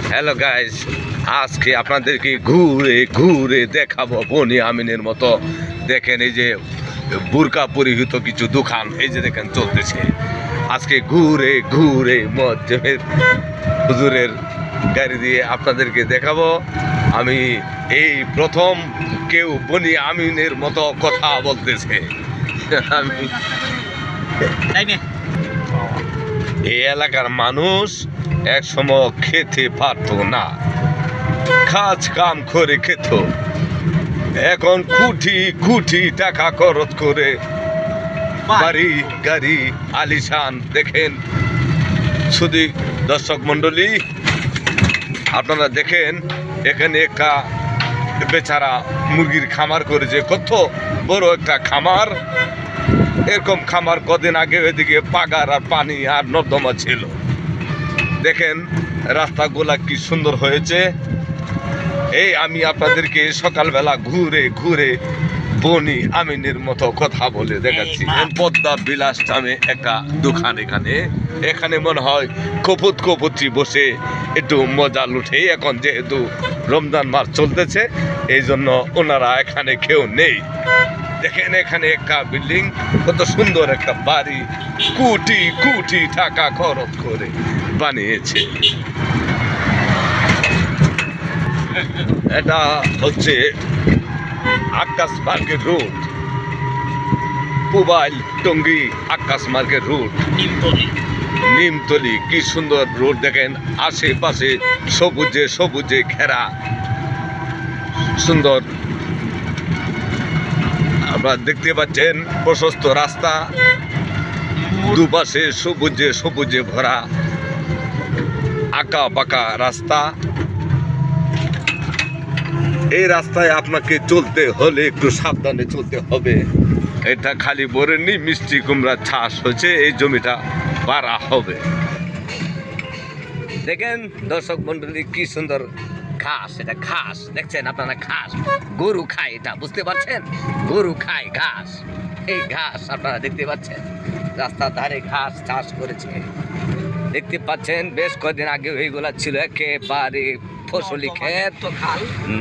Hello guys, আজকে আপনাদেরকে ঘুরে ঘুরে দেখাবো বনি আমিনের মতো। দেখেন এই যে বুরকা পরিহিত কিছু দোকান এই যে দেখেন চলতেছে। আজকে ঘুরে ঘুরে মসজিদের হুজুরের গাড়ি দিয়ে আপনাদেরকে দেখাবো। আমি এই প্রথম কেউ বনি আমিনের মতো কথা বলতেছে। আমি এই এলাকার মানুষ এক সময় খেতে পারতো না, কাজ কাম করে খেত। এখন কোটি কোটি টাকা খরচ করে বাড়ি গাড়ি আলিশান। দেখেন শুধু দর্শক মন্ডলী, আপনারা দেখেন এখানে একটা বেচারা মুরগির খামার করেছে, কত বড় একটা খামার। এরকম খামার কদিন আগে ওইদিকে পাগার আর পানি আর নর্দমা ছিল। দেখেন রাস্তাগুলা কি সুন্দর হয়েছে। এই আমি আপনাদেরকে সকালবেলা ঘুরে ঘুরে বনি আমিনের মতো কথা বলে দেখাচ্ছি। পদ্মা বিলাস নামে একটা দোকান, এখানে মনে হয় কপুত কপুত্রী বসে একটু মজা লুঠে। এখন যেহেতু রমজান মাস চলতেছে এই জন্য ওনারা এখানে কেউ নেই। দেখেন এখানে একটা বিল্ডিং, কত সুন্দর একটা বাড়ি, কোটি কোটি টাকা খরচ করে বানিয়েছে। এটা হচ্ছে আকাশ মার্কেট রোড, পুবাইল টঙ্গী আকাশ মার্কেট রোড, নিমতলি। কি সুন্দর রোড দেখেন, আশেপাশে সবুজে সবুজে ঘেরা সুন্দর। আপনারা দেখতে পাচ্ছেন প্রশস্ত রাস্তা, দুপাশে সবুজে সবুজে ভরা আঁকা বাঁকা রাস্তা। এই রাস্তায় আপনাকে চলতে হলে একটু সাবধানে চলতে হবে। এটা খালি বরেনি, মিষ্টি কুমড়া চাষ হচ্ছে, এই জমিটা পারা হবে। দেখেন দর্শক মন্ডলী কি সুন্দর ঘাস, এটা ঘাস দেখছেন আপনারা, ঘাস গরু খায়, এটা বুঝতে পারছেন, গরু খায় ঘাস। এই ঘাস আপনারা দেখতে পাচ্ছেন, রাস্তার ধারে ঘাস চাষ করেছে। দেখতে পাচ্ছেন বেশ কয়েকদিন আগে এইগুলা ছিল একেবারে ফসলি ক্ষেত,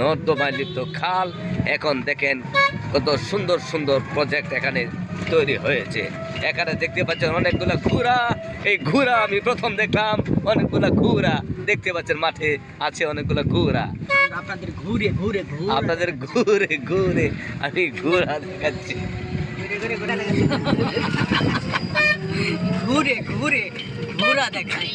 নর্দমায় লিপ্ত খাল। এখন দেখেন কত সুন্দর সুন্দর প্রজেক্ট এখানে তৈরি হয়েছে। এখানে দেখতে পাচ্ছেন অনেকগুলা ঘোড়া। এই ঘোড়া আমি প্রথম দেখলাম, অনেকগুলা ঘোড়া দেখতে পাচ্ছেন, মাঠে আছে অনেকগুলা ঘোড়া। আপনাদের ঘুরে ঘুরে আমি ঘোড়া দেখাচ্ছি, ঘুরে ঘুরে ঘোড়া দেখাই।